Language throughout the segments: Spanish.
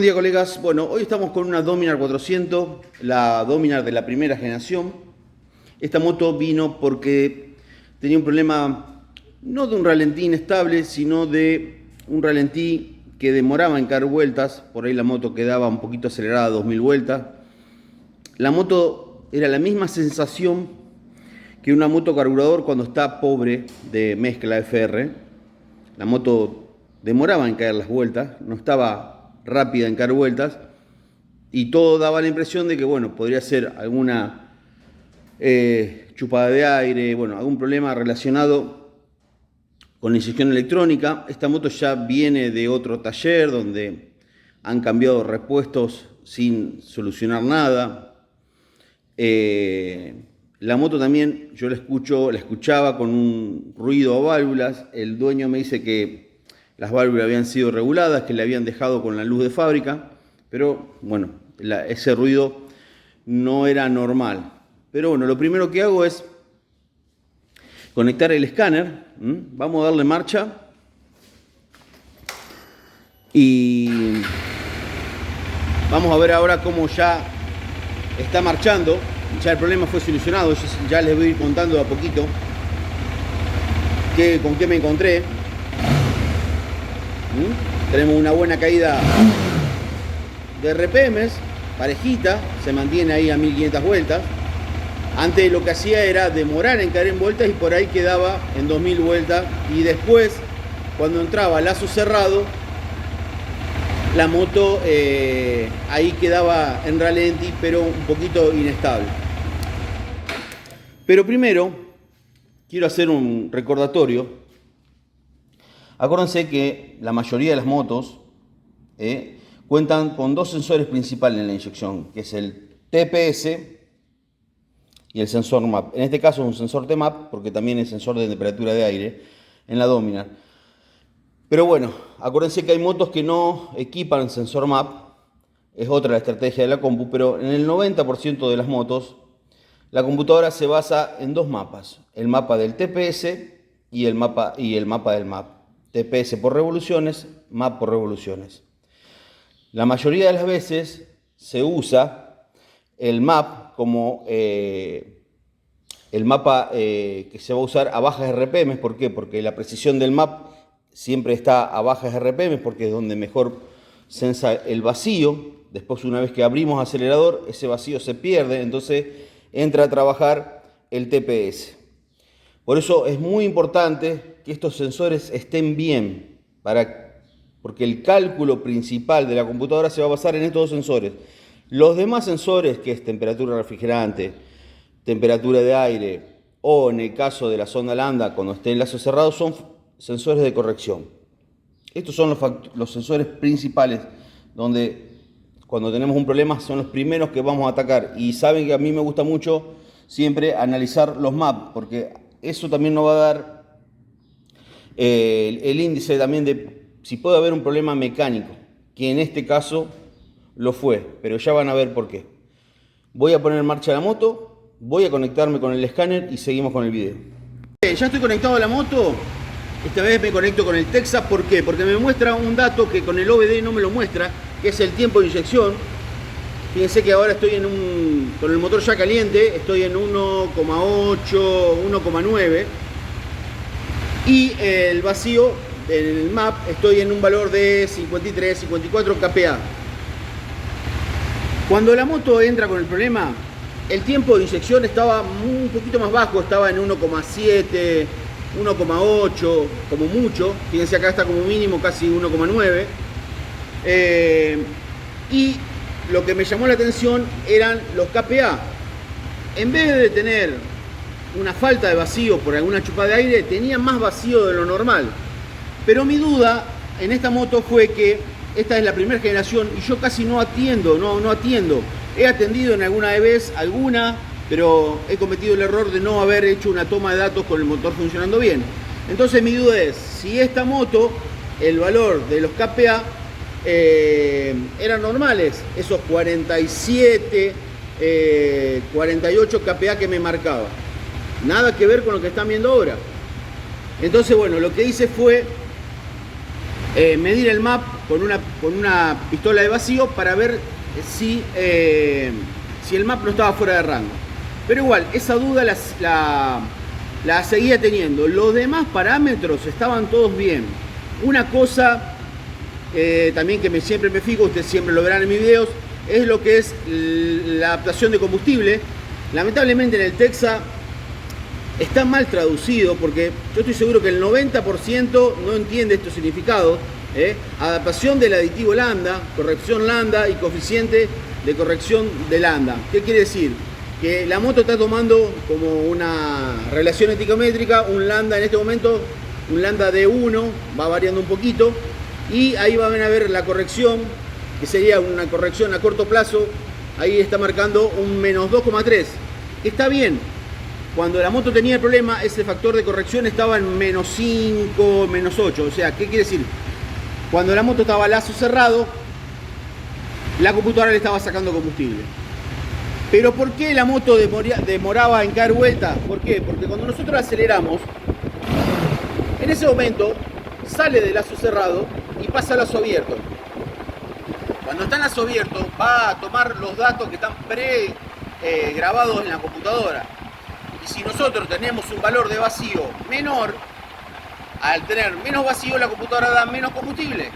Buen día, colegas. Bueno, hoy estamos con una Dominar 400, la Dominar de la primera generación. Esta moto vino porque tenía un problema no de un ralentí inestable, sino de un ralentí que demoraba en caer vueltas. Por ahí la moto quedaba un poquito acelerada a 2000 vueltas. La moto era la misma sensación que una moto carburador cuando está pobre de mezcla FR. La moto demoraba en caer las vueltas, no estaba rápida en caer vueltas, y todo daba la impresión de que, bueno, podría ser alguna chupada de aire, bueno, algún problema relacionado con la inyección electrónica. Esta moto ya viene de otro taller donde han cambiado repuestos sin solucionar nada. La moto también yo la escuchaba con un ruido a válvulas. El dueño me dice que las válvulas habían sido reguladas, que le habían dejado con la luz de fábrica, pero bueno, ese ruido no era normal. Pero bueno, lo primero que hago es conectar el escáner. Vamos a darle marcha y vamos a ver ahora cómo ya está marchando. Ya el problema fue solucionado. Ya les voy a ir contando de a poquito con qué me encontré. Tenemos una buena caída de RPMs, parejita, se mantiene ahí a 1500 vueltas. Antes lo que hacía era demorar en caer en vueltas y por ahí quedaba en 2000 vueltas. Y después, cuando entraba lazo cerrado, la moto ahí quedaba en ralentí, pero un poquito inestable. Pero primero, quiero hacer un recordatorio. Acuérdense que la mayoría de las motos cuentan con dos sensores principales en la inyección, que es el TPS y el sensor MAP. En este caso es un sensor TMAP porque también es sensor de temperatura de aire en la Dominar. Pero bueno, acuérdense que hay motos que no equipan sensor MAP, es otra la estrategia de la compu, pero en el 90% de las motos la computadora se basa en dos mapas, el mapa del TPS y el mapa del MAP. TPS por revoluciones, MAP por revoluciones. La mayoría de las veces se usa el MAP como el mapa que se va a usar a bajas RPM. ¿Por qué? Porque la precisión del MAP siempre está a bajas RPM porque es donde mejor sensa el vacío. Después, una vez que abrimos acelerador, ese vacío se pierde, entonces entra a trabajar el TPS. Por eso es muy importante que estos sensores estén bien, porque el cálculo principal de la computadora se va a basar en estos dos sensores. Los demás sensores, que es temperatura refrigerante, temperatura de aire, o en el caso de la sonda lambda, cuando esté en lazo cerrado, son sensores de corrección. Estos son los sensores principales, donde cuando tenemos un problema son los primeros que vamos a atacar. Y saben que a mí me gusta mucho siempre analizar los MAP, porque eso también nos va a dar el índice también de si puede haber un problema mecánico, que en este caso lo fue, pero ya van a ver por qué. Voy a poner en marcha la moto, voy a conectarme con el escáner y seguimos con el video. Ya estoy conectado a la moto. Esta vez me conecto con el Texas. ¿Por qué? Porque me muestra un dato que con el OBD no me lo muestra, que es el tiempo de inyección. Fíjense que ahora estoy con el motor ya caliente, estoy en 1,8, 1,9. Y el vacío del MAP estoy en un valor de 53, 54 kPa. Cuando la moto entra con el problema, el tiempo de inyección estaba un poquito más bajo, estaba en 1,7, 1,8 como mucho. Fíjense, acá está como mínimo casi 1,9. Y lo que me llamó la atención eran los kPa. En vez de tener una falta de vacío por alguna chupada de aire, tenía más vacío de lo normal. Pero mi duda en esta moto fue que esta es la primera generación y yo casi no atiendo. He atendido en alguna vez, pero he cometido el error de no haber hecho una toma de datos con el motor funcionando bien. Entonces mi duda es, si esta moto, el valor de los kPa eran normales, esos 47, 48 kPa que me marcaba. Nada que ver con lo que están viendo ahora. Entonces, bueno, lo que hice fue medir el map con una pistola de vacío para ver si el map no estaba fuera de rango. Pero igual, esa duda la seguía teniendo. Los demás parámetros estaban todos bien. Una cosa también que siempre me fijo, ustedes siempre lo verán en mis videos, es lo que es la adaptación de combustible. Lamentablemente en el Texa está mal traducido, porque yo estoy seguro que el 90% no entiende estos significados. Adaptación del aditivo lambda, corrección lambda y coeficiente de corrección de lambda. ¿Qué quiere decir? Que la moto está tomando como una relación esticométrica, un lambda en este momento, un lambda de 1, va variando un poquito, y ahí van a ver la corrección, que sería una corrección a corto plazo. Ahí está marcando un menos 2,3, que está bien. Cuando la moto tenía el problema, ese factor de corrección estaba en menos 5, menos 8. O sea, ¿qué quiere decir? Cuando la moto estaba a lazo cerrado, la computadora le estaba sacando combustible. Pero ¿por qué la moto demoraba en caer vuelta? ¿Por qué? Porque cuando nosotros aceleramos, en ese momento sale del lazo cerrado y pasa al lazo abierto. Cuando está en lazo abierto, va a tomar los datos que están grabados en la computadora. Y si nosotros tenemos un valor de vacío menor, al tener menos vacío, la computadora da menos combustible.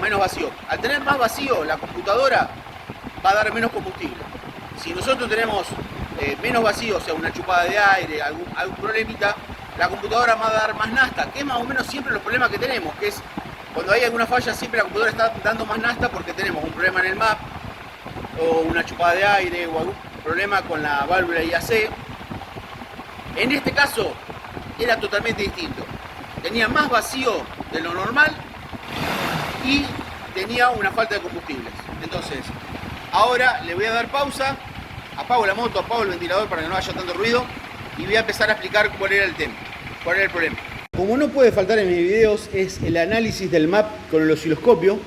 Menos vacío. Al tener más vacío, la computadora va a dar menos combustible. Si nosotros tenemos menos vacío, o sea, una chupada de aire, algún problemita, la computadora va a dar más nafta, que es más o menos siempre los problemas que tenemos, que es cuando hay alguna falla, siempre la computadora está dando más nafta porque tenemos un problema en el map, o una chupada de aire, o algún problema con la válvula IAC. En este caso era totalmente distinto. Tenía más vacío de lo normal y tenía una falta de combustibles. Entonces, ahora le voy a dar pausa, apago la moto, apago el ventilador para que no haya tanto ruido y voy a empezar a explicar cuál era el tema, cuál era el problema. Como no puede faltar en mis videos es el análisis del map con el osciloscopio.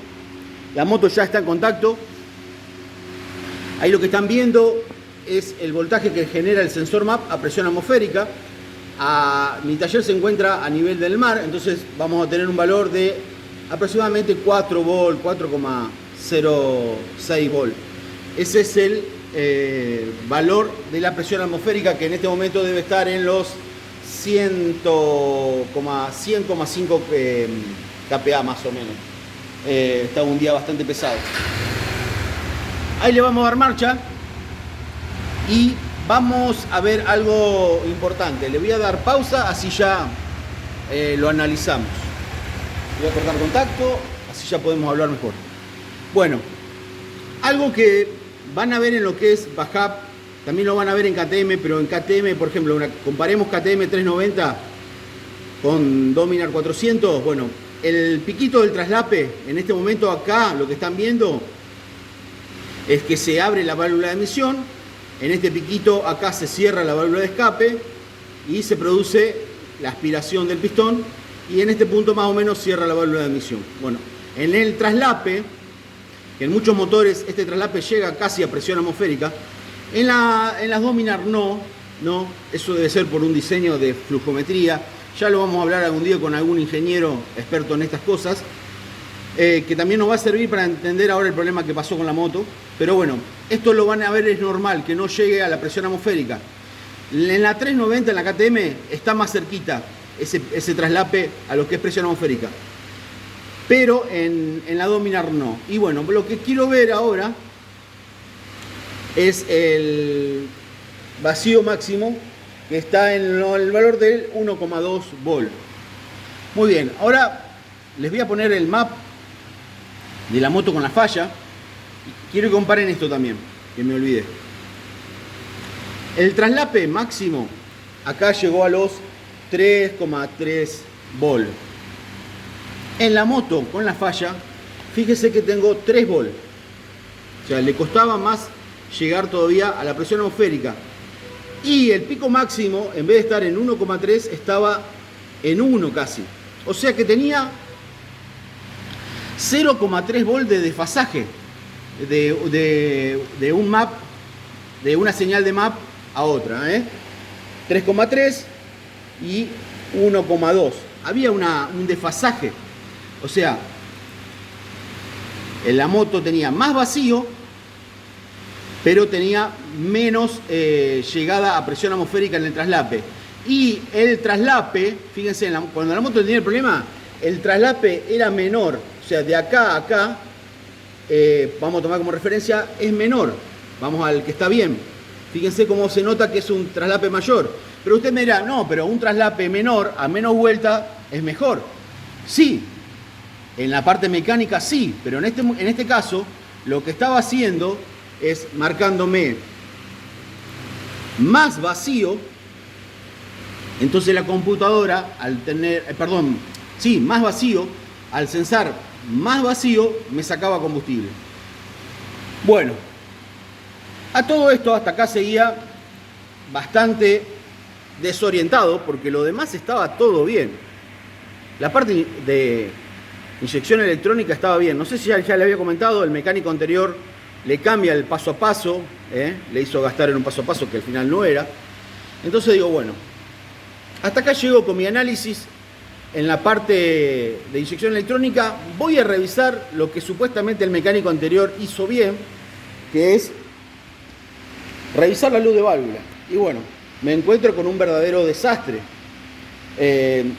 La moto ya está en contacto. Ahí lo que están viendo es el voltaje que genera el sensor map a presión atmosférica. Mi taller se encuentra a nivel del mar, entonces vamos a tener un valor de aproximadamente 4 volt, 4,06 volt. Ese es el valor de la presión atmosférica, que en este momento debe estar en los 100,5 kPa más o menos. Está un día bastante pesado. Ahí le vamos a dar marcha y vamos a ver algo importante. Le voy a dar pausa, así ya lo analizamos. Voy a cortar contacto, así ya podemos hablar mejor. Bueno, algo que van a ver en lo que es backup, también lo van a ver en KTM, pero en KTM, por ejemplo, comparemos KTM 390 con Dominar 400. Bueno, el piquito del traslape, en este momento acá, lo que están viendo es que se abre la válvula de emisión. En este piquito acá se cierra la válvula de escape y se produce la aspiración del pistón, y en este punto más o menos cierra la válvula de emisión. Bueno, en el traslape, que en muchos motores este traslape llega casi a presión atmosférica, en las Dominar no, eso debe ser por un diseño de flujometría. Ya lo vamos a hablar algún día con algún ingeniero experto en estas cosas, que también nos va a servir para entender ahora el problema que pasó con la moto. Pero bueno, esto lo van a ver, es normal que no llegue a la presión atmosférica. En la 390, en la KTM, está más cerquita ese traslape a lo que es presión atmosférica, pero en la Dominar no. Y bueno, lo que quiero ver ahora es el vacío máximo, que está en el valor del 1,2 volt. Muy bien, ahora les voy a poner el map de la moto con la falla. Quiero que comparen esto también, que me olvidé. El traslape máximo acá llegó a los 3,3 volt. En la moto con la falla, fíjese que tengo 3 volt. O sea, le costaba más llegar todavía a la presión atmosférica. Y el pico máximo, en vez de estar en 1,3, estaba en 1 casi. O sea que tenía 0,3 volt de desfasaje de un map, de una señal de map a otra. 3,3 y 1,2. Había un desfasaje O sea, la moto tenía más vacío, pero tenía menos llegada a presión atmosférica en el traslape. Y el traslape, fíjense, cuando la moto tenía el problema, el traslape era menor. O sea, de acá a acá, vamos a tomar como referencia, es menor. Vamos al que está bien. Fíjense cómo se nota que es un traslape mayor. Pero usted me dirá, no, pero un traslape menor a menos vuelta es mejor. Sí, en la parte mecánica sí, pero en este caso lo que estaba haciendo es marcándome más vacío. Entonces la computadora, al tener, más vacío, al censar más vacío, me sacaba combustible. Bueno, a todo esto hasta acá seguía bastante desorientado porque lo demás estaba todo bien. La parte de inyección electrónica estaba bien. No sé si ya le había comentado, el mecánico anterior le cambia el paso a paso, le hizo gastar en un paso a paso que al final no era. Entonces digo, bueno, hasta acá llego con mi análisis en la parte de inyección electrónica. Voy a revisar lo que supuestamente el mecánico anterior hizo bien, que es revisar la luz de válvula. Y bueno, me encuentro con un verdadero desastre.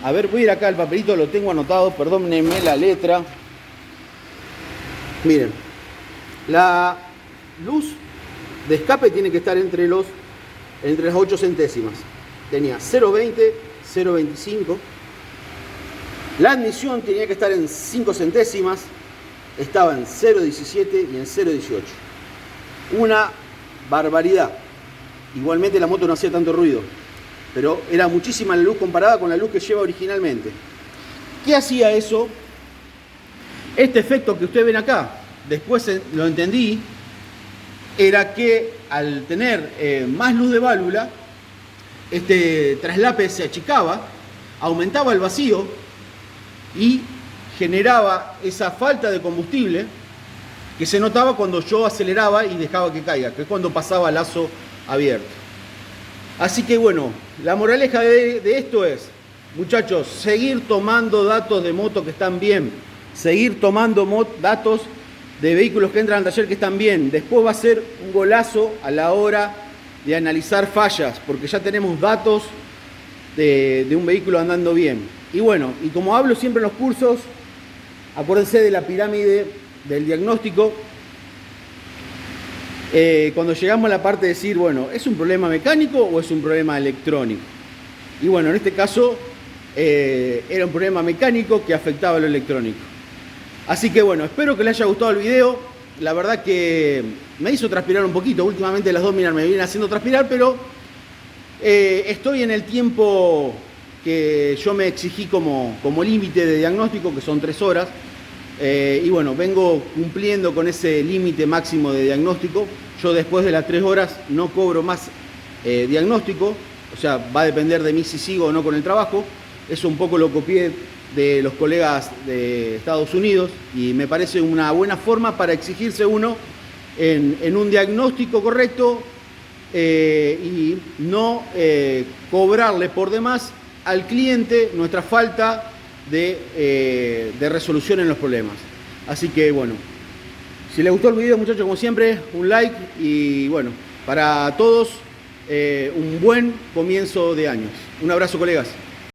A ver, voy a ir acá al papelito, lo tengo anotado, perdónenme la letra. Miren, la luz de escape tiene que estar entre las 8 centésimas. Tenía 0,20, 0,25. La admisión tenía que estar en 5 centésimas. Estaba en 0,17 y en 0,18. Una barbaridad. Igualmente la moto no hacía tanto ruido, pero era muchísima la luz comparada con la luz que lleva originalmente. ¿Qué hacía eso? Este efecto que ustedes ven acá, después lo entendí, era que al tener más luz de válvula, este traslape se achicaba, aumentaba el vacío y generaba esa falta de combustible que se notaba cuando yo aceleraba y dejaba que caiga, que es cuando pasaba lazo abierto. Así que bueno, la moraleja de esto es, muchachos, seguir tomando datos de moto que están bien, seguir tomando datos de vehículos que entran al taller que están bien. Después va a ser un golazo a la hora de analizar fallas, porque ya tenemos datos de un vehículo andando bien. Y bueno, y como hablo siempre en los cursos, acuérdense de la pirámide del diagnóstico. Cuando llegamos a la parte de decir, bueno, ¿es un problema mecánico o es un problema electrónico? Y bueno, en este caso era un problema mecánico que afectaba a lo electrónico. Así que bueno, espero que les haya gustado el video. La verdad que me hizo transpirar un poquito. Últimamente las dominas me vienen haciendo transpirar, pero estoy en el tiempo que yo me exigí como límite de diagnóstico, que son 3 horas. Y bueno, vengo cumpliendo con ese límite máximo de diagnóstico. Yo después de las 3 horas no cobro más diagnóstico, o sea, va a depender de mí si sigo o no con el trabajo. Eso un poco lo copié de los colegas de Estados Unidos y me parece una buena forma para exigirse uno en un diagnóstico correcto y no cobrarle por demás al cliente nuestra falta de resolución en los problemas. Así que bueno, si les gustó el video, muchachos, como siempre, un like y bueno, para todos un buen comienzo de años. Un abrazo, colegas.